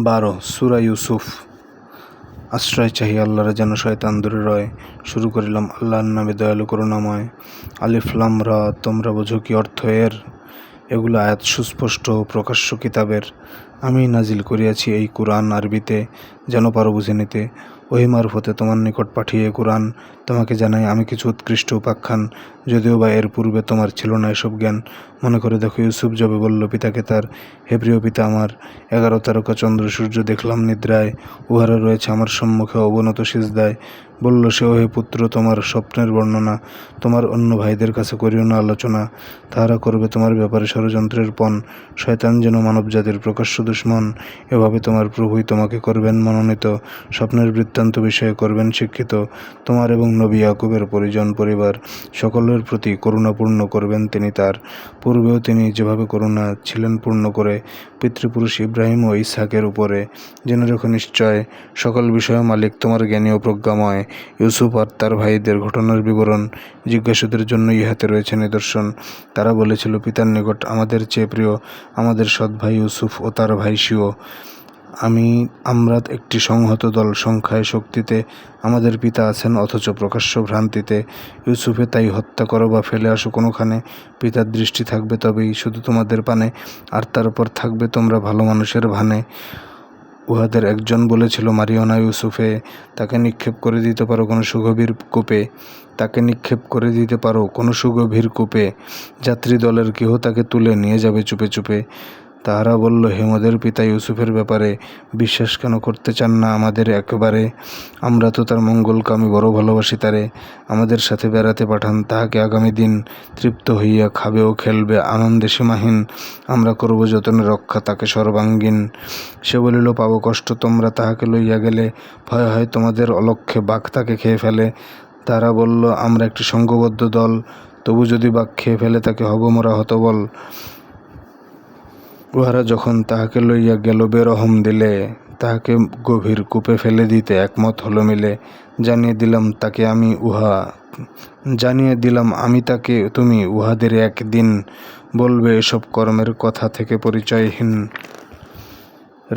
12 সূরা ইউসুফ। আশ্রয় চাহি আল্লাহর যেন শয়তান দূরে রয়। শুরু করিলাম আল্লাহর নামে দয়ালু করুণাময়। আলিফ লাম রা। তোমরা বোঝো কি অর্থ এর? এগুলো আয়াত সুস্পষ্ট প্রকাশ্য কিতাবের। আমি নাজিল করিয়াছি এই কুরআন আরবিতে, যেন পারো বুঝে নিতে। ওহি মারফতে তোমার নিকট পাঠিয়ে কুরআন তোমাকে জানাই আমি কিছু উৎকৃষ্ট উপাখ্যান, যদিও বা এর পূর্বে তোমার ছিল না এসব জ্ঞান। মনে করে দেখো, ইউসুফ যবে বলল পিতাকে তার, হে প্রিয় পিতা আমার, 11 তারকা চন্দ্র সূর্য দেখলাম নিদ্রায়, উহারা রয়েছে আমার সম্মুখে অবনত সিজদায়। বলল সে, ওহে পুত্র, তোমার স্বপ্নের বর্ণনা তোমার অন্য ভাইদের কাছে করিও না আলোচনা। তাহারা করবে তোমার ব্যাপারে ষড়যন্ত্রের পণ। শয়তান যেন মানবজাতির প্রকাশ্য দুশ্মন। এভাবে তোমার প্রভুই তোমাকে করবেন মনোনীত, স্বপ্নের বৃত্তান্ত বিষয়ে করবেন শিক্ষিত। তোমার এবং নবী ইয়াকুবের পরিজন পরিবার সকলের প্রতি করুণাপূর্ণ করবেন তিনি তার। পূর্বেও তিনি যেভাবে করুণা ছিলেন পূর্ণ করে পিতৃপুরুষ ইব্রাহিম ও ইসহাকের উপরে। জেনে রেখো, নিশ্চয় সকল বিষয়ে মালিক তোমার জ্ঞানী ও প্রজ্ঞাময়। ইউসুফ আর তার ভাইদের ঘটনার বিবরণ জিজ্ঞাসুদের জন্য ইহাতে রয়েছে নিদর্শন। তারা বলেছিল পিতার নিকট, আমাদের চেয়ে প্রিয় আমাদের সৎ ভাই ইউসুফ ও তার ভাই শিও। আমরা একটি সংহত দল, সংখ্যায় শক্তিতে আমাদের পিতা আছেন, অথচ প্রকাশ্য ভ্রান্তিতে। ইউসুফে তাই হত্যা করো বা ফেলে আসো কোনোখানে, পিতার দৃষ্টি থাকবে তবেই শুধু তোমাদের পানে, আর তারপর থাকবে তোমরা ভালো মানুষের ভানে। উহাদের একজন বলেছিল, মারিও না ইউসুফে, তাকে নিক্ষেপ করে দিতে পারো কোনো সুগভীর কূপে। যাত্রী দলের কেহ তাকে তুলে নিয়ে যাবে চুপে চুপে। তাহারা বলল, হে মোদের পিতা, ইউসুফের ব্যাপারে বিশ্বাস কেন করতে চান না আমাদের একেবারে? আমরা তো তার মঙ্গলকামী, বড় ভালোবাসি তারে। আমাদের সাথে বেড়াতে পাঠান তাহাকে আগামী দিন, তৃপ্ত হইয়া খাবে ও খেলবে আনন্দে সীমাহীন। আমরা করব যতনে রক্ষা তাকে সর্বাঙ্গীন। সে বলিল, পাব কষ্ট তোমরা তাহাকে লইয়া গেলে, ভয় হয় তোমাদের অলক্ষ্যে বাঘ তাকে খেয়ে ফেলে। তারা বলল, আমরা একটি সংঘবদ্ধ দল, তবু যদি বাঘ খেয়ে ফেলে তাকে হব মোরা হতবল। উহারা যখন তাহাকে লইয়া গেল বেরহম দিলে, তাহাকে গভীর কূপে ফেলে দিতে একমত হলো মিলে। জানিয়ে দিলাম আমি তাকে, তুমি উহাদের একদিন বলবে এসব কর্মের কথা থেকে পরিচয়হীন।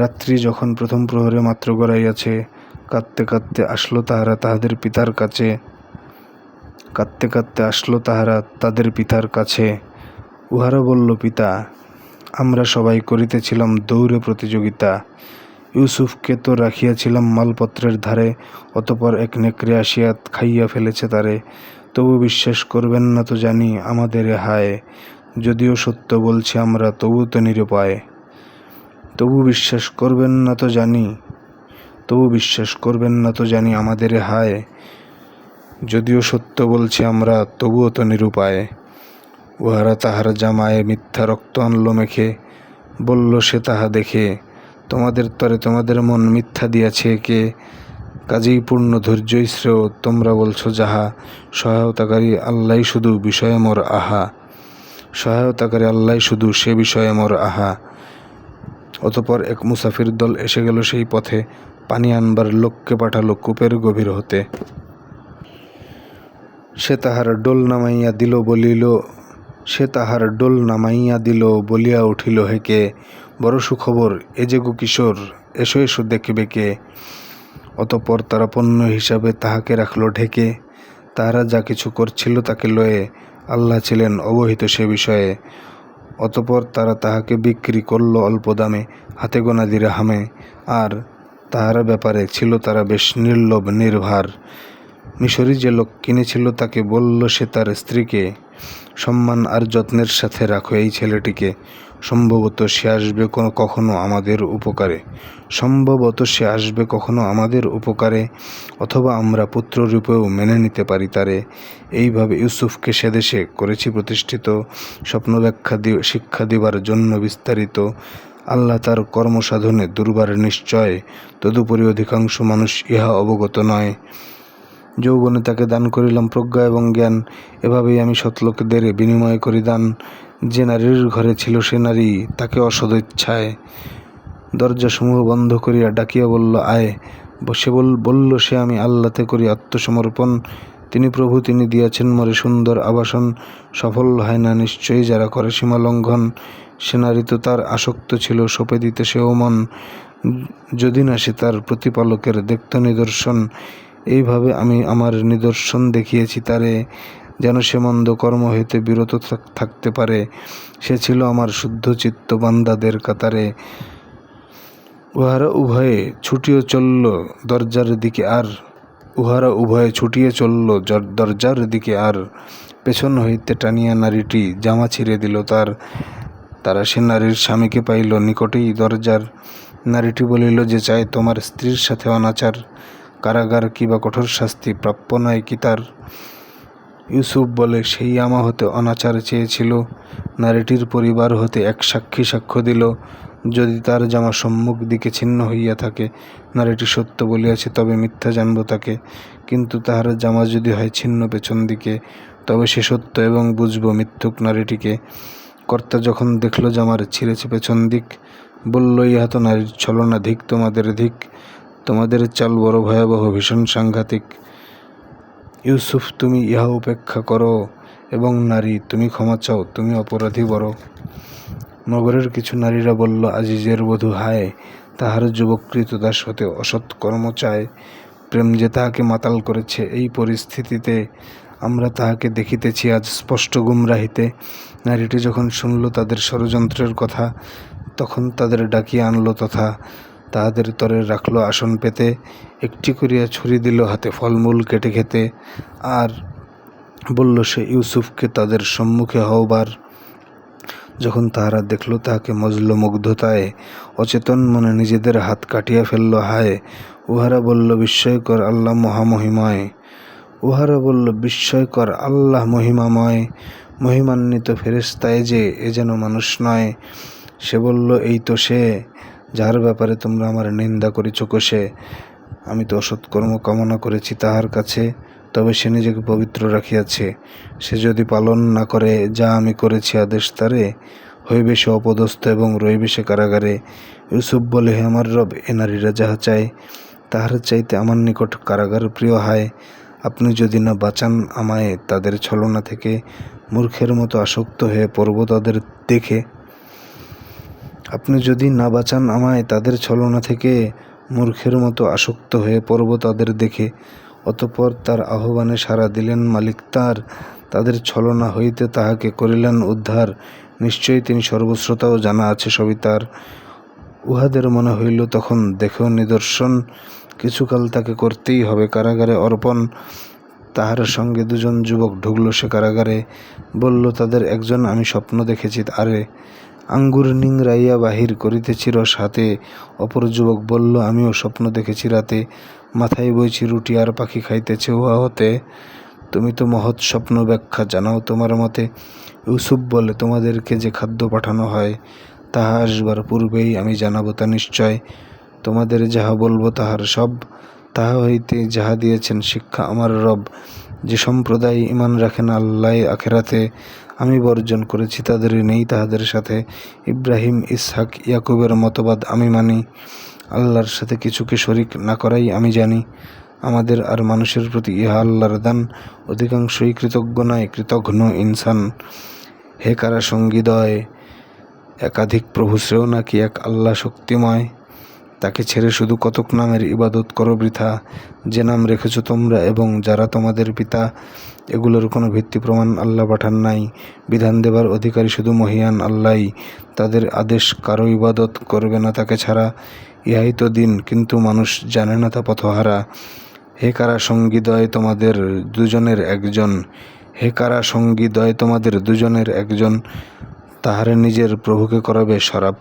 রাত্রি যখন প্রথম প্রহরে মাত্র গড়াইয়াছে, কাঁদতে কাঁদতে আসলো তাহারা তাদের পিতার কাছে। উহারা বলল, পিতা, আমরা সবাই করিতেছিলাম দৌড়ে প্রতিযোগিতা। ইউসুফকে তো রাখিয়াছিলাম মালপত্রের ধারে, অতঃপর এক নেকড়ে আসিয়া খাইয়া ফেলেছে তারে। তবু বিশ্বাস করবেন না তো জানি আমাদের হায়, যদিও সত্য বলছি আমরা তবু তো নিরুপায়। তবু বিশ্বাস করবেন না তো জানি আমাদের হায়, যদিও সত্য বলছি আমরা তবুও তো নিরুপায়। উহারা তাহার জামায়ে মিথ্যা রক্ত আনলো মেখে, বলল সে তাহা দেখে, তোমাদের তরে তোমাদের মন মিথ্যা দিয়াছে কে? কাজেই পূর্ণ ধৈর্যই শ্রেয়, তোমরা বলছো যাহা, সহায়তাকারী আল্লাহই শুধু সে বিষয়ে মোর আহা। অতঃপর এক মুসাফির দল এসে গেল সেই পথে, পানি আনবার লোককে পাঠালো কূপের গভীর হতে। সে তাহার ডোল নামাইয়া দিল, বলিয়া উঠিল হেকে, বড় সুখবর এ যে গো কিশোর, এসো এসো দেখবে কে। অতঃপর তারা পণ্য হিসাবে তাহাকে রাখল ঢেকে। তাহারা যা কিছু করছিল তাকে লয়ে, আল্লাহ ছিলেন অবহিত সে বিষয়ে। অতঃপর তারা তাহাকে বিক্রি করল অল্প দামে, হাতে গোনা দিরহামে। আর তাহার ব্যাপারে ছিল তারা বেশ নির্লোভ নির্ভার। মিশরি যে লোক কিনেছিল তাকে বলল সে তার স্ত্রীকে, সম্মান আর যত্নের সাথে রাখো এই ছেলেটিকে, সম্ভবত সে আসবে কখনো আমাদের উপকারে, অথবা আমরা পুত্ররূপেও মেনে নিতে পারি তারে। এইভাবে ইউসুফকে সেদেশে করেছি প্রতিষ্ঠিত, স্বপ্ন ব্যাখ্যা শিক্ষা দিবার জন্য বিস্তারিত। আল্লাহ তার কর্মসাধনে দুর্বার নিশ্চয়, তদুপরি অধিকাংশ মানুষ ইহা অবগত নয়। যৌবনে তাকে দান করিলাম প্রজ্ঞা এবং জ্ঞান, এভাবেই আমি সৎলোকদের বিনিময় করি দান। যে নারীর ঘরে ছিল সে নারী তাকে অসদিচ্ছায় দরজাসমূহ বন্ধ করিয়া ডাকিয়া বলল, আয়। বলল সে, আমি আল্লাহতে করি আত্মসমর্পণ। তিনি প্রভু, তিনি দিয়াছেন মোরে সুন্দর আবাসন। সফল হয় না নিশ্চয়ই যারা করে সীমা লঙ্ঘন। সে নারী তো তার আসক্ত ছিল, সঁপে দিতে সেও মন। যদি না সে তার প্রতিপালকের দেখত নিদর্শন। এইভাবে আমি আমার নিদর্শন দেখিয়েছি তারে, যেন সে মন্দ কর্ম হইতে বিরত থাকতে পারে। সে ছিল আমার শুদ্ধচিত্ত বান্দাদের কাতারে। উহারা উভয়ে ছুটিয়ে চলল দরজার দিকে, আর পেছন হইতে টানিয়া নারীটি জামা ছিঁড়ে দিল তার। তারা সে নারীর স্বামীকে পাইল নিকটেই দরজার। নারীটি বলিল, যে চায় তোমার স্ত্রীর সাথে অনাচার, কারাগার কিবা কঠোর শাস্তি প্রাপ্য নয় কি তার? ইউসুফ বলে, সেই আমা হতে অনাচার চেয়েছিল। নারীটির পরিবার হতে এক সাক্ষী সাক্ষ্য দিল। যদি তার জামা সম্মুখ দিকে ছিন্ন হইয়া থাকে, নারীটি সত্য বলিয়াছে, তবে মিথ্যা জানব তাকে। কিন্তু তাহার জামা যদি হয় ছিন্ন পেছন দিকে, তবে সে সত্য এবং বুঝব মিথ্যুক নারীটিকে। কর্তা যখন দেখল জামার ছিঁড়েছে পেছন দিক, বলল, ইহা তো নারীর ছলনা, ধিক তোমাদের ধিক। তোমাদের চাল বড় ভয়াবহ, ভীষণ সাংঘাতিক। ইউসুফ, তুমি ইহা উপেক্ষা করো, এবং নারী, তুমি ক্ষমা চাও, তুমি অপরাধী বড়। নগরের কিছু নারীরা বলল, আজিজের বধূ হায়, তাহার যুবক কৃতদাস হতে অসৎ কর্ম চায়। প্রেম যে তাহাকে মাতাল করেছে। এই পরিস্থিতিতে আমরা তাহাকে দেখিতেছি আজ স্পষ্ট গুমরাহিতে। নারীটি যখন শুনল তাদের ষড়যন্ত্রের কথা, তখন তাদের ডাকিয়া আনল তথা তাহাদের তরে রাখল আসন পেতে। একটি করিয়া ছুরি দিল হাতে ফলমূল কেটে খেতে, আর বলল সে ইউসুফকে তাদের সম্মুখে হওবার। যখন তাহারা দেখল তাহাকে মজল মুগ্ধতায়, অচেতন মনে নিজেদের হাত কাটিয়া ফেলল হায়। উহারা বলল, বিস্ময়কর আল্লাহ মহামহিময়। মহিমাময়। মহিমান্বিত ফেরেশতায় যে, এ যেন মানুষ নয়। সে বলল, এই তো সে, যার ব্যাপারে তোমরা আমার নিন্দা করিছ কোষে। আমি তো অসৎকর্ম কামনা করেছি তাহার কাছে, তবে সে নিজেকে পবিত্র রাখিয়াছে। সে যদি পালন না করে যা আমি করেছি আদেশ তারে, হইবে সে অপদস্থ এবং রইবে সে কারাগারে। ইউসুফ বলে, হে আমার রব, এ নারীরা যাহা চায়, তাহার চাইতে আমার নিকট কারাগার প্রিয় হায়। আপনি যদি না বাঁচান আমায় তাদের ছলনা থেকে, মূর্খের মতো আসক্ত হয়ে পড়ব তাদের দেখে। অতঃপর তার আহ্বানে সাড়া দিলেন মালিক তার, তাদের ছলনা হইতে তাহাকে করিলেন উদ্ধার। নিশ্চয়ই তিনি সর্বশ্রোতা ও জানা আছে সবই তার। উহাদের মনে হইল তখন, দেখেও নিদর্শন, কিছুকাল তাকে করতেই হবে কারাগারে অর্পণ। তাহার সঙ্গে দুজন যুবক ঢুকল সে কারাগারে। বলল তাদের একজন, আমি স্বপ্ন দেখেছি আরে, আঙ্গুর নিংড়াইয়া বাহির করিতেছি রস হাতে। অপর যুবক বলল, আমিও স্বপ্ন দেখেছি রাতে, মাথায় বইছি রুটি আর পাখি খাইতেছে উহা হতে। তুমি তো মহৎ স্বপ্ন ব্যাখ্যা জানাও তোমার মতে। ইউসুফ বলে, তোমাদেরকে যে খাদ্য পাঠানো হয়, তাহা আসবার পূর্বেই আমি জানাবো তা নিশ্চয়। তোমাদের যাহা বলবো তাহার সব, তাহা হইতে যাহা দিয়েছেন শিক্ষা আমার রব। যে সম্প্রদায় ঈমান রাখে না আল্লাহ আখেরাতে, আমি বর্জন করেছি তাদের, নেই তাহাদের সাথে। ইব্রাহিম, ইসহাক, ইয়াকুবের মতবাদ আমি মানি। আল্লাহর সাথে কিছুকে শরিক না করাই আমি জানি। আমাদের আর মানুষের প্রতি ইহা আল্লাহর দান। অধিকাংশই কৃতজ্ঞ নয়, কৃতঘ্ন ইনসান। হে কারা সঙ্গীদয়, একাধিক প্রভু শ্রেয় নাকি এক আল্লাহ শক্তিময়? তাকে ছেড়ে শুধু কতক নামের ইবাদত করো বৃথা, যে নাম রেখেছ তোমরা এবং যারা তোমাদের পিতা। এগুলোর কোনো ভিত্তি প্রমাণ আল্লাহ পাঠান নাই। বিধান দেবার অধিকারী শুধু মহিয়ান আল্লাহই। তাদের আদেশ কারো ইবাদত করবে না তাকে ছাড়া। ইহাই তো দিন, কিন্তু মানুষ জানে না তা পথহারা। হে কারা সঙ্গীদয় তোমাদের দুজনের একজন, তাহারে নিজের প্রভুকে করবে শরাব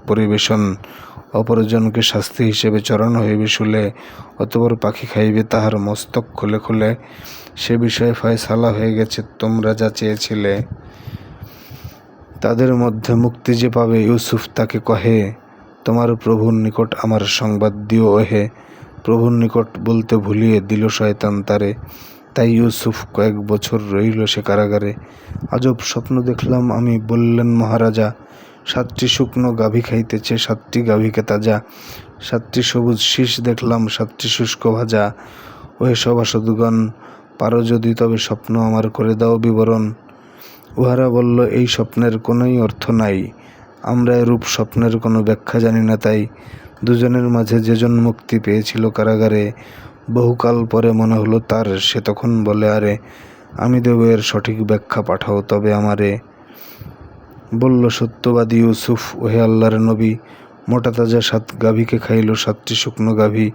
পরিবেশন। অপরজনকে শাস্তি হিসেবে চড়ানো হইবে শুলে, অতঃপর পাখি খাইবে তাহার মস্তক খুলে খুলে। সে বিষয়ে ফয়সালা হয়ে গেছে, তোমরা যা চেয়েছিলে। তাদের মধ্যে মুক্তি যে পাবে, ইউসুফ তাকে কহে, তোমার প্রভুর নিকট আমার সংবাদ দিও ওহে। প্রভুর নিকট বলতে ভুলিয়ে দিল শয়তান তারে। তাই ইউসুফ কয়েক বছর রইল সে কারাগারে। আজব স্বপ্ন দেখলাম আমি, বললেন মহারাজা। 7টি শুকনো গাভী খাইতেছে 7টি গাভীকে তাজা। 7টি সবুজ শীষ দেখলাম, 7টি শুষ্ক ভাজা। ওহে সভাসদগণ, পারো যদি তবে স্বপ্ন আমার করে দাও বিবরণ। উহারা বলল, এই স্বপ্নের কোনোই অর্থ নাই, আমরা এরূপ স্বপ্নের কোনো ব্যাখ্যা জানি না। তাই দুজনের মাঝে যেজন মুক্তি পেয়েছিল কারাগারে, বহুকাল পরে মনে হলো তার, সে তখন বলে, আরে আমি দেব এর সঠিক ব্যাখ্যা, পাঠাও তবে আমারে। বলল সত্যবাদী ইউসুফ, ওহে আল্লাহর নবী, মোটা তাজা 7 গাভীকে খাইল, 7টি শুকনো গাভী,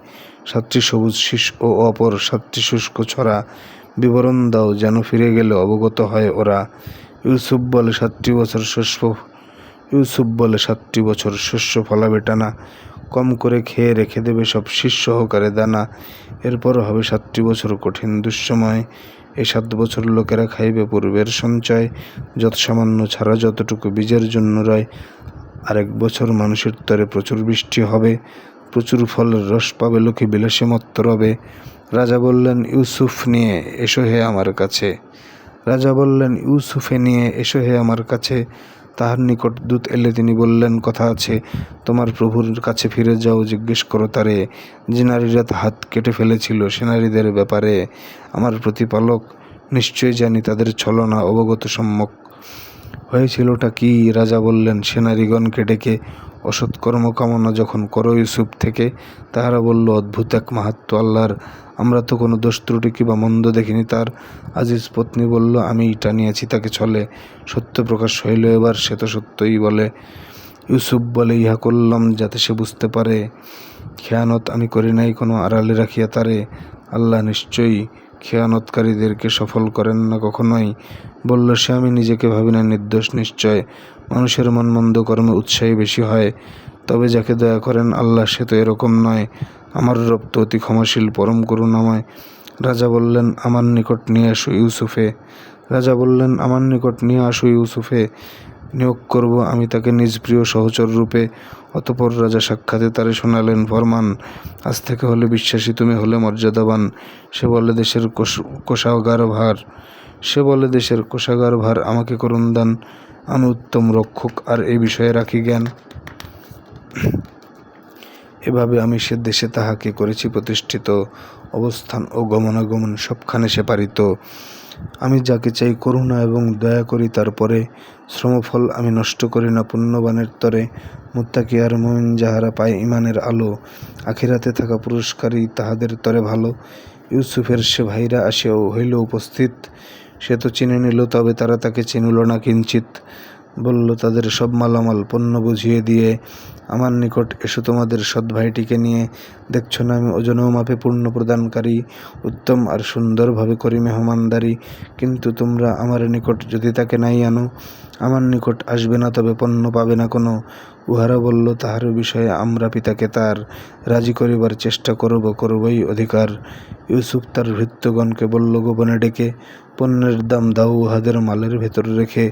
7টি সবুজ শীষ ও অপর 7টি শুষ্ক ছড়া। বিবরণ দাও, যেন ফিরে গেলে অবগত হয় ওরা। ইউসুফ বলে 7টি বছর শস্য ফলাবে টানা, কম করে খেয়ে রেখে দেবে সব শীষ সহকারে দানা। এরপর হবে 7টি বছর কঠিন দুঃসময়, এই 7 বছর লোকেরা খাইবে পূর্বের সঞ্চয়, যত সামান্য ছাড়া যতটুকু বীজের জন্য রয়। আরেক বছর মানুষের তরে প্রচুর বৃষ্টি হবে, প্রচুর ফলের রস পাবে লোকে, বিলাসে মত্ত রবে। রাজা বললেন, ইউসুফে নিয়ে এসো হে আমার কাছে। তাহার নিকট দূত এলে তিনি বললেন, কথা আছে, তোমার প্রভুর কাছে ফিরে যাও, জিজ্ঞেস করো তারে, যে নারীরা হাত কেটে ফেলেছিল সে নারীদের ব্যাপারে। আমার প্রতিপালক নিশ্চয় জানি তাদের ছলনা অবগত সম্যক। হয়েছিলটা কি? রাজা বললেন, সে নারীগণকে ডেকে অসৎকর্ম কামনা যখন করো ইউসুফ থেকে, তাহারা বলল, অদ্ভুত এক মাহাত্ম্য আল্লাহর, আমরা তো কোনো দোষ ত্রুটি কিংবা মন্দ দেখিনি তার। আজিজ পত্নী বলল, আমি টানিয়াছি তাকে ছলে, সত্য প্রকাশ হইল এবার, সে তো সত্যই বলে। ইউসুফ বলে, ইহা করলাম যাতে সে বুঝতে পারে, খেয়ানত আমি করি নাই কোনো আড়ালে রাখিয়া তারে। আল্লাহ নিশ্চয়ই খেয়ানতকারীদেরকে সফল করেন না কখনোই। বলল সে, আমি নিজেকে ভাবি না নির্দোষ, নিশ্চয় মানুষের মন মন্দ কর্মে উৎসাহী বেশি হয়, তবে যাকে দয়া করেন আল্লাহ সে তো এরকম নয়। আমার রব তো অতি ক্ষমাশীল, পরম করুণাময়। রাজা বললেন, আমার নিকট নিয়ে আসো ইউসুফে, নিয়োগ করব আমি তাকে নিজ প্রিয় সহচর রূপে। অতঃপর রাজা সাক্ষাতে তারে শোনালেন ফরমান, আজ থেকে হলে বিশ্বাসী, তুমি হলে মর্যাদাবান। সে বলে দেশের কোষাগার ভার আমাকে করুন দান, আমি উত্তম রক্ষক আর এই বিষয়ে রাখি জ্ঞান। এভাবে আমি সে দেশে তাহাকে করেছি প্রতিষ্ঠিত, অবস্থান ও গমনাগমন সবখানে সে পারিত। আমি যাকে চাই করুণা এবং দয়া করি, তারপরে শ্রমফল আমি নষ্ট করি না পুণ্যবানের তরে। মুত্তাকি আর মুমিন যাহারা পায় ইমানের আলো, আখিরাতে থাকা পুরস্কারই তাহাদের তরে ভালো। ইউসুফের সে ভাইরা আসিয়াও হইল উপস্থিত, সে তো চিনে নিল, তবে তারা তাকে চিনিল না কিঞ্চিত। বলল, তাদের সব মালামাল পণ্য বুঝিয়ে দিয়ে, আমার নিকট এসো তোমাদের সৎ ভাইটিকে নিয়ে। দেখছ না আমি ওজনেও মাপে পূর্ণ প্রদানকারী, উত্তম আর সুন্দরভাবে করি মেহমানদারি। কিন্তু তোমরা আমার নিকট যদি তাকে নাই আনো, আমার নিকট আসবে না, তবে পণ্য পাবে না কোনো। উহারা বলল, তাহার বিষয়ে আমরা পিতাকে তার রাজি করিবার চেষ্টা করবই অধিকার। ইউসুফ তার ভৃত্যগণকে বলল গোপনে ডেকে, পণ্যের দাম দাও উহাদের মালের ভেতর রেখে।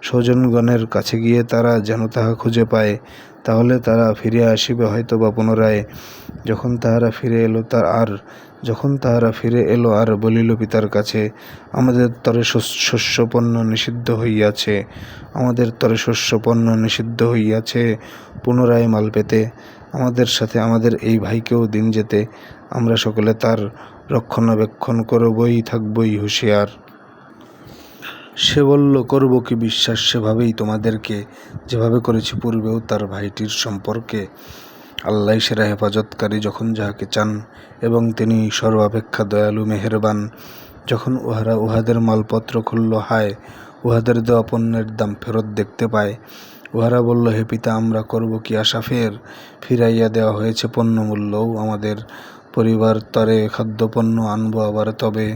স্বজনগণের কাছে গিয়ে তারা যেন তাহা খুঁজে পায়, তাহলে তারা ফিরে আসিবে হয়তোবা পুনরায়। যখন তাহারা ফিরে এলো আর বলিল পিতার কাছে, আমাদের তরে শস্য পণ্য নিষিদ্ধ হইয়াছে, পুনরায় মাল পেতে আমাদের সাথে আমাদের এই ভাইকেও দিন যেতে, আমরা সকলে তার রক্ষণাবেক্ষণ থাকবই হুঁশিয়ার। সে বলল, করব কি বিশ্বাস সেভাবেই তোমাদেরকে, যেভাবে করেছি পূর্বেও তার ভাইটির সম্পর্কে। আল্লাহ সেরা হেফাজতকারী যখন যাহাকে চান, এবং তিনি সর্বাপেক্ষা দয়ালু মেহেরবান। যখন উহারা উহাদের মালপত্র খুলল, হায়, উহাদের দেওয়া পণ্যের দাম ফেরত দেখতে পায়। উহারা বলল, হে পিতা, আমরা করব কি আশা, ফিরাইয়া দেওয়া হয়েছে পণ্যমূল্যও আমাদের। পরিবার তরে খাদ্যপণ্য আনব আবার, তবে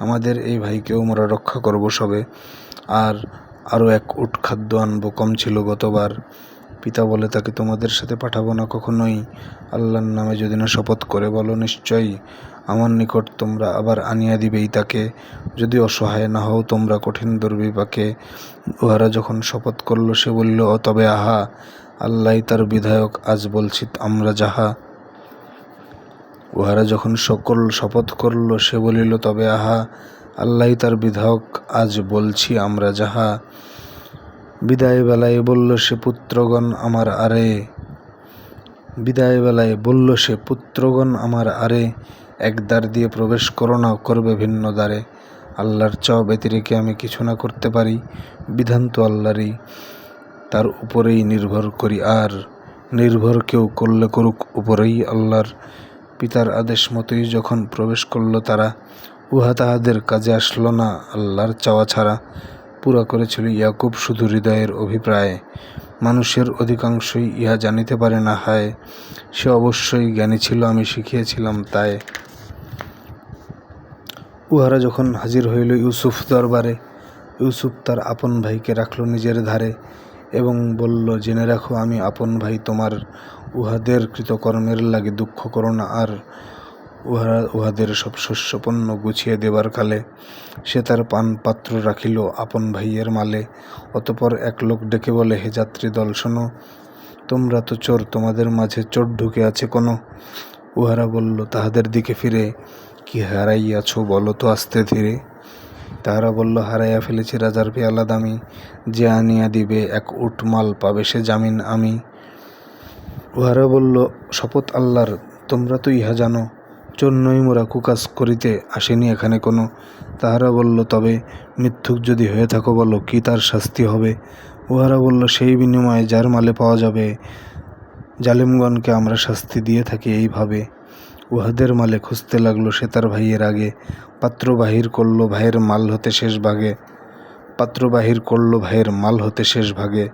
আমাদের এই ভাইকেও আমরা রক্ষা করব সবে। আরও 1 উট খাদ্য আনব, কম ছিল গতবার। পিতা বলে, তাকে তোমাদের সাথে পাঠাবো না কখনোই। আল্লাহর নামে যদি না শপথ করে বলো, নিশ্চয়ই আমার নিকট তোমরা আবার আনিয়া দিবেই তাকে, যদি অসহায় না হও তোমরা কঠিন দুর্বিপাকে। উহারা যখন শপথ করল, সে বলল, তবে আহা, আল্লাহই তার বিধায়ক, আজ বলছি আমরা যাহা। উহারা যখন সকল শপথ করল, সে বলিল, তবে আহা, আল্লাহই তার বিধায়ক, আজ বলছি আমরা যাহা। বিদায় বেলায় বলল সে, পুত্রগণ আমার আরে, এক দ্বার দিয়ে প্রবেশ করো না, করবে ভিন্ন দ্বারে। আল্লাহর চাওয়া ব্যতিরেকে আমি কিছু না করতে পারি, বিধান তো আল্লাহরই, তার উপরেই নির্ভর করি, আর নির্ভর কেউ করলে করুক, উপরেই আল্লাহর। পিতার আদেশ মতোই যখন প্রবেশ করল তারা, উহা তাহাদের কাজে আসলো না আল্লাহর চাওয়া ছাড়া। পুরা করেছিল ইয়াকুব শুধু হৃদয়ের অভিপ্রায়, মানুষের অধিকাংশই ইহা জানিতে পারে না। হায়, সে অবশ্যই জ্ঞানী ছিল, আমি শিখিয়েছিলাম তাই। উহারা যখন হাজির হইল ইউসুফ দরবারে, ইউসুফ তার আপন ভাইকে রাখল নিজের ধারে এবং বলল, জেনে রাখো আমি আপন ভাই তোমার। উহাদের কৃতকর্মের লাগি দুঃখ করো না। আর উহাদের সব শস্যপণ্য গুছিয়ে দেবার কালে সে তার পানপাত্র রাখিল আপন ভাইয়ের মালে। অতপর এক লোক ডেকে বলে, হে যাত্রী দল, শোনো, তোমরা তো চোর, তোমাদের মাঝে চোর ঢুকে আছে কোনো? উহারা বলল তাহাদের দিকে ফিরে, কি হারাইয়াছ বলো তো আস্তে ধীরে। তাহারা বলল, হারাইয়া ফেলেছি রাজার পেয়ালা দামি, যে আনিয়া দিবে এক উট মাল পাবে সে জামিন আমি। উহারা বলল, শপথ আল্লাহর, তোমরা তো ইহা জানো, চোর নই মোরা, কুকাজ করিতে আসেনি এখানে কোনো। তাহারা বলল, তবে মিথ্যুক যদি হয়ে থাকো বলো, কি তার শাস্তি হবে? উহারা বলল, সেই বিনিময়ে যার মালে পাওয়া যাবে, জালিমগণকে আমরা শাস্তি দিয়ে থাকি এইভাবে। উহাদের মালে খুঁজতে লাগলো সে তার ভাইয়ের আগে, পাত্র বাহির করলো ভাইয়ের মাল হতে শেষ ভাগে।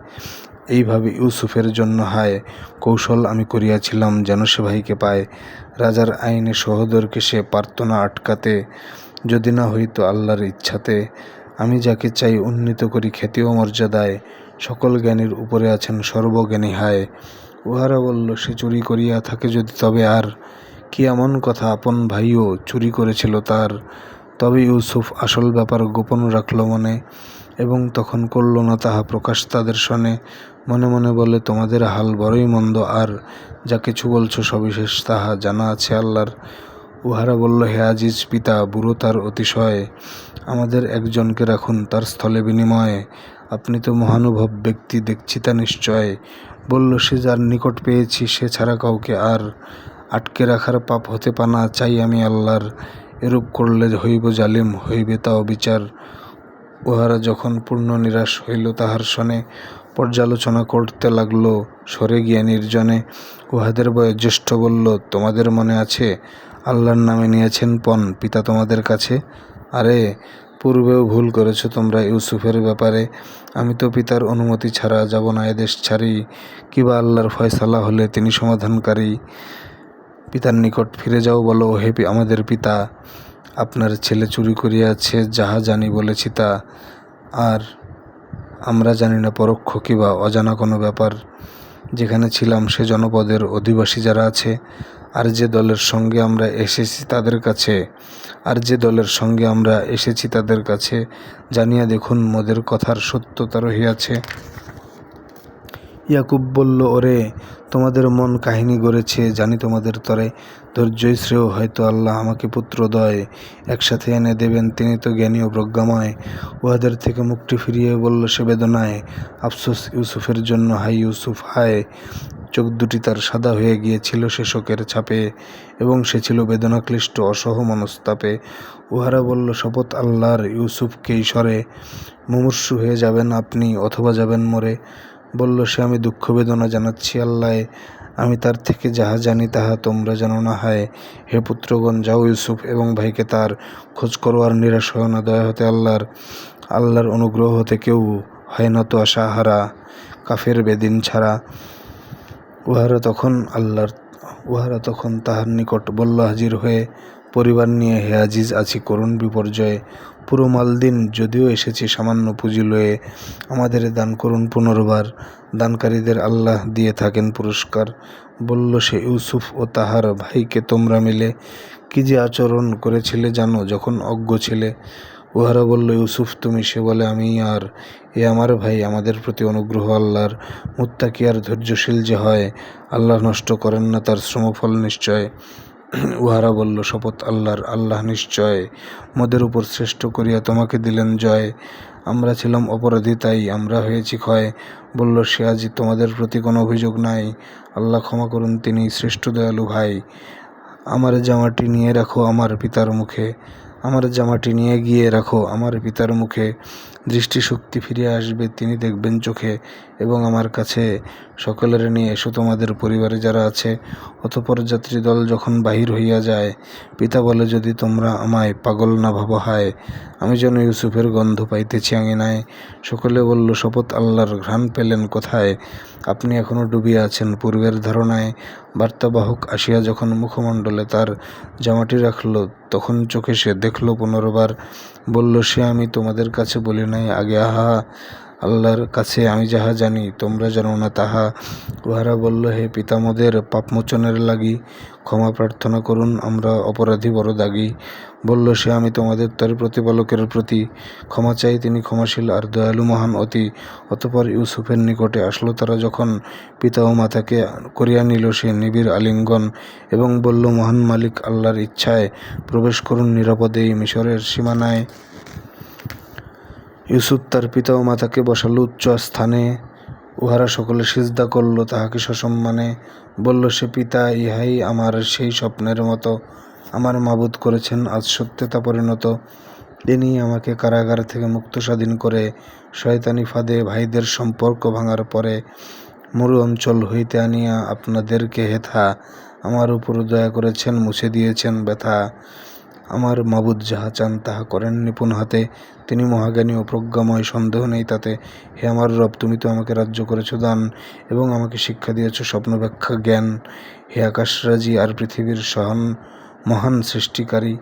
এইভাবে ইউসুফের জন্য হায় কৌশল আমি করিয়াছিলাম, যেন সে ভাইকে পায়। রাজার আইনে সহোদরকে সে পারত না আটকাতে, যদি না হইতো আল্লাহর ইচ্ছাতে। আমি যাকে চাই উন্নীত করি খ্যাতি ও মর্যাদায়, সকল জ্ঞানীর উপরে আছেন সর্বজ্ঞানী হায়। উহারা বলল, সে চুরি করিয়া থাকে যদি, তবে আর কি এমন কথা, আপন ভাইও চুরি করেছিল তার। তবে ইউসুফ আসল ব্যাপার গোপন রাখল মনে, এবং তখন করল না তাহা প্রকাশ তাদের শোনে। মনে মনে বলে, তোমাদের হাল বড়ই মন্দ, আর যা কিছু বলছো সবিশেষ তাহা জানা আছে আল্লাহর। উহারা বলল, হে আজিজ পিতা, বুড়ো তার অতিশয়, আমাদের একজনকে রাখুন তার স্থলে বিনিময়ে। আপনি তো মহানুভব ব্যক্তি, দেখছি তা নিশ্চয়। বলল সে, যার নিকট পেয়েছি সে ছাড়া কাউকে আর আটকে রাখার পাপ হতে পানা চাই আমি আল্লাহর। এরূপ করলে হইব জালিম, হইবে তা অবিচার। উহারা যখন পূর্ণ নিরাশ হইল তাহার শনে, পর্যালোচনা করতে লাগল সরে গিয়া নির্জনে। উহাদের বয়োজ্যেষ্ঠ বলল, তোমাদের মনে আছে আল্লাহর নামে নিয়েছেন পণ পিতা তোমাদের কাছে? আরে, পূর্বেও ভুল করেছ তোমরা ইউসুফের ব্যাপারে। আমি তো পিতার অনুমতি ছাড়া যাব না এদেশ ছাড়ি, কিবা আল্লাহর ফয়সালা হলে তিনি সমাধানকারী। পিতার নিকট ফিরে যাও, বলো, হে আমাদের পিতা, আপনার ছেলে চুরি করিয়াছে, যাহা জানি বলেছি তা। আর আমরা জানি না পরোক্ষ কিবা অজানা কোনো ব্যাপার। যেখানে ছিলাম সে জনপদের অধিবাসী যারা আছে, আর যে দলের সঙ্গে আমরা এসেছি তাদের কাছে জানিয়া দেখুন, মোদের কথার সত্যতা রহিয়াছে। ইয়াকুব বলল, ওরে, তোমাদের মন কাহিনী গড়েছে, জানি তোমাদের তরে ধৈর্যই শ্রেয়। হয়তো আল্লাহ আমাকে পুত্রদ্বয় একসাথে এনে দেবেন, তিনি তো জ্ঞানী ও প্রজ্ঞাময়। উহাদের থেকে মুখটি ফিরিয়ে বলল সে বেদনায়, আফসোস ইউসুফের জন্য, হায় ইউসুফ হায়। চোখ দুটি তার সাদা হয়ে গিয়েছিল সে শোকের ছাপে, এবং সে ছিল বেদনাক্লিষ্ট অসহ মনস্তাপে। উহারা বলল, শপথ আল্লাহর, ইউসুফকেই সরে মুমূর্ষু হয়ে যাবেন আপনি, অথবা যাবেন মরে। বলল সে, আমি দুঃখ বেদনা জানাচ্ছি আল্লাহ, আমি তার থেকে যাহা জানি তাহা তোমরা জানো না। হায়, হে পুত্রগণ, যাও ইউসুফ এবং ভাইকে তার খোঁজ করো, আর নিরাশ হয় না দয়া হতে আল্লাহর অনুগ্রহ হতে কেউ হয় না তো আশাহারা, কাফের বেদিন ছাড়া। উহারা তখন তাহার নিকট বলল হাজির হয়ে, পরিবার নিয়ে, হে আজিজ, আছি করুণ বিপর্যয়ে। পুরো মালদিন যদিও এসেছি সামান্য পুঁজি লয়ে, আমাদের দান করুন পুনর্বার। দানকারীদের আল্লাহ দিয়ে থাকেন পুরস্কার। বলল সে, ইউসুফ ও তাহার ভাইকে তোমরা মিলে কি যে আচরণ করেছিলে জানো যখন অজ্ঞ ছিলে? উহারা বলল, ইউসুফ তুমি? সে বলে, আমি। আর এ আমার ভাই, আমাদের প্রতি অনুগ্রহ আল্লাহর। মুত্তাকি আর ধৈর্যশীল যে হয়, আল্লাহ নষ্ট করেন না তার শ্রমফল নিশ্চয়। উহারা বলল, শপথ আল্লাহর, আল্লাহ নিশ্চয় মোদের উপর শ্রেষ্ঠ করিয়া তোমাকে দিলেন জয়। আমরা ছিলাম অপরাধী, তাই আমরা হয়েছি ক্ষয়। বলল সে, আজি তোমাদের প্রতি কোনো অভিযোগ নাই, আল্লাহ ক্ষমা করুন, তিনি শ্রেষ্ঠ দয়ালু ভাই। আমার জামাটি নিয়ে রাখো আমার পিতার মুখে, আমার জামাটি নিয়ে গিয়ে রাখো। আমার পিতার মুখে দৃষ্টিশক্তি ফিরে আসবে, তিনি দেখবেন চোখে, এবং আমার কাছে সকলের নিয়ে এসো, তোমাদের পরিবারে যারা আছে। অতঃপর যাত্রীদল যখন বাহির হইয়া যায়, পিতা বলে, যদি তোমরা আমায় পাগল না ভাবো, হায়, আমি যেন ইউসুফের গন্ধ পাইতেছি আঙিনায়। সকলে বলল, শপথ আল্লাহর, ঘ্রাণ পেলেন কোথায়? আপনি এখনও ডুবিয়া আছেন পূর্বের ধারণায়। বার্তাবাহক আসিয়া যখন মুখমণ্ডলে তার জামাটি রাখল, তখন চোখে সে দেখল পুনর্বার। বলল সে, আমি তোমাদের কাছে বলি নাই আগে? আহা, আল্লাহর কাছে আমি যাহা জানি তোমরা জানো না তাহা। উহারা বলল, হে পিতামদের, পাপমোচনের লাগি ক্ষমা প্রার্থনা করুন, আমরা অপরাধী বড় দাগী। বলল সে, আমি তোমাদের তার প্রতিপালকের প্রতি ক্ষমা চাই, তিনি ক্ষমাশীল আর দয়ালু, মহান অতি। অতঃপর ইউসুফের নিকটে আসলো তারা। যখন পিতা ও মাতাকে করিয়া নিল সে নিবিড় আলিঙ্গন, এবং বলল, মহান মালিক আল্লাহর ইচ্ছায় প্রবেশ করুন নিরাপদে এই মিশরের সীমানায়। ইউসুফ তার পিতা ও মাতাকে বসালো উচ্চ স্থানে। উহারা সকলে সিজদা করল তাহাকে সসম্মানে। বলল সে, পিতা, ইহাই আমার সেই স্বপ্নের মতো। আমার মাবুদ করেছেন আজ সত্যে তা পরিণত। তিনি আমাকে কারাগার থেকে মুক্ত স্বাধীন করে শয়তানি ফাঁদে ভাইদের সম্পর্ক ভাঙার পরে মরু অঞ্চল হইতে আনিয়া আপনাদেরকে হেথা আমার উপর দয়া করেছেন, মুছে দিয়েছেন ব্যথা। আমার মাবুদ যাহা চান তাহা করেন নিপুণ হাতে, তিনি মহাজ্ঞানী ও প্রজ্ঞাময়, সন্দেহ নেই তাতে। হে আমার রব, তুমি তো আমাকে রাজ্য করেছ দান, এবং আমাকে শিক্ষা দিয়েছ স্বপ্ন ব্যাখ্যা জ্ঞান। হে আকাশরাজি আর পৃথিবীর মহান সৃষ্টিকারী,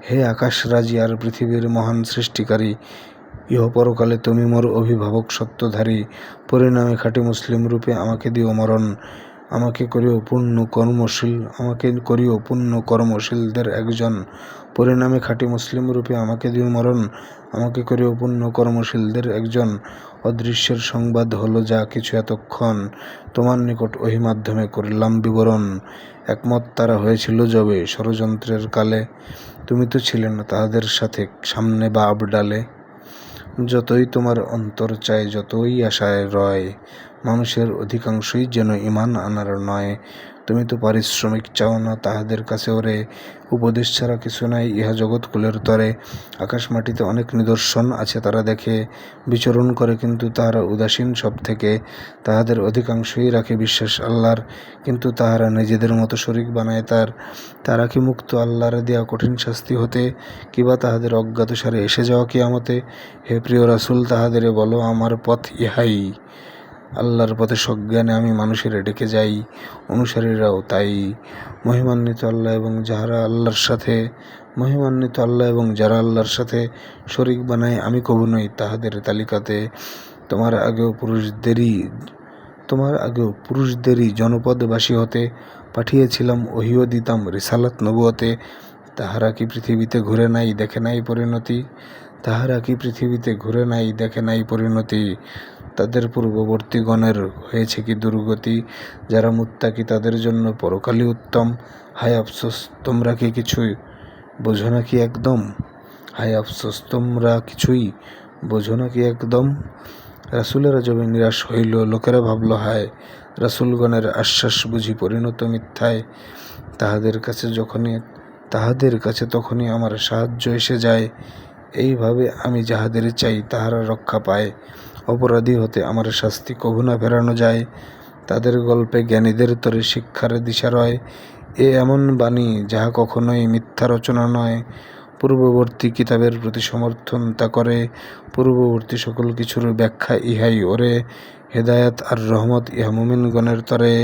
হে আকাশরাজি আর পৃথিবীর মহান সৃষ্টিকারী, ইহ পরকালে তুমি মোর অভিভাবক সত্যধারী। পরিণামে খাঁটি মুসলিম রূপে আমাকে দিও মরণ, আমাকে করিও পুণ্য কর্মশীলদের একজন। পরিণামে খাঁটি মুসলিম রূপে আমাকে দিও মরণ, আমাকে করিও পুণ্য কর্মশীলদের একজন। অদৃশ্যের সংবাদ হলো যা কিছু এতক্ষণ, তোমার নিকট ওহি মাধ্যমে করিলাম বিবরণ। একমত তারা হয়েছিল যবে ষড়যন্ত্রের কালে, তুমি তো ছিলে না তাহাদের সাথে সামনে বা আবডালে। যতই তোমার অন্তর চায়, যতই আশায় রয়, মানুষের অধিকাংশই যেন ঈমান আনার নয়। তুমি তো পারিশ্রমিক চাও না তাহাদের কাছে ওরে, উপদেশ ছাড়া কিছু নাই ইহা জগৎকুলের তরে। আকাশ মাটিতে অনেক নিদর্শন আছে তারা দেখে, বিচরণ করে কিন্তু তাহারা উদাসীন সব থেকে। তাহাদের অধিকাংশই রাখে বিশ্বাস আল্লাহর, কিন্তু তাহারা নিজেদের মতো শরিক বানায় তার। তারা কি মুক্ত আল্লাহর দেয়া কঠিন শাস্তি হতে, কিবা তাহাদের অজ্ঞাতসারে এসে যাওয়া কিয়ামতে? হে প্রিয় রাসূল, তাহাদেরে বলো, আমার পথ ইহাই, আল্লাহর পথে সজ্ঞানে আমি মানুষের ডেকে যাই, অনুসারীরাও তাই। মহিমান্বিত আল্লাহ এবং যারা আল্লাহর সাথে শরিক বানায়, আমি কবু নই তাহাদের তালিকাতে। তোমার আগেও পুরুষদেরই জনপদবাসী হতে পাঠিয়েছিলাম, ওহিও দিতাম, রিসালাত নবুয়তে। তাহারা কি পৃথিবীতে ঘুরে নাই, দেখে নাই পরিণতি? তাদের পূর্ববর্তীগণের হয়েছে কি দুর্গতি? যারা মুত্তাকি তাদের জন্য পরকালই উত্তম। হায় আফসোস, তোমরা কিছুই বোঝো নাকি একদম? রাসূলেরা যবে নিরাশ হইল, লোকেরা ভাবল, হায়, রাসূলগণের আশ্বাস বুঝি পরিণত মিথ্যায়। তাহাদের কাছে তখনই আমার সাহায্য এসে যায়। এইভাবে আমি যাহাদের চাই তাহারা রক্ষা পায়, অপরাধী হতে আমার শাস্তি কভু না ফেরানো যায়। তাদের গল্পে জ্ঞানীদের তরে শিক্ষার দিশা রয়, এ এমন বাণী যাহা কখনোই মিথ্যা রচনা নয়। পূর্ববর্তী কিতাবের প্রতি সমর্থন তা করে, পূর্ববর্তী সকল কিছুর ব্যাখ্যা ইহাই ওরে। হেদায়াত আর রহমত ইহা মুমিনগণের তরে।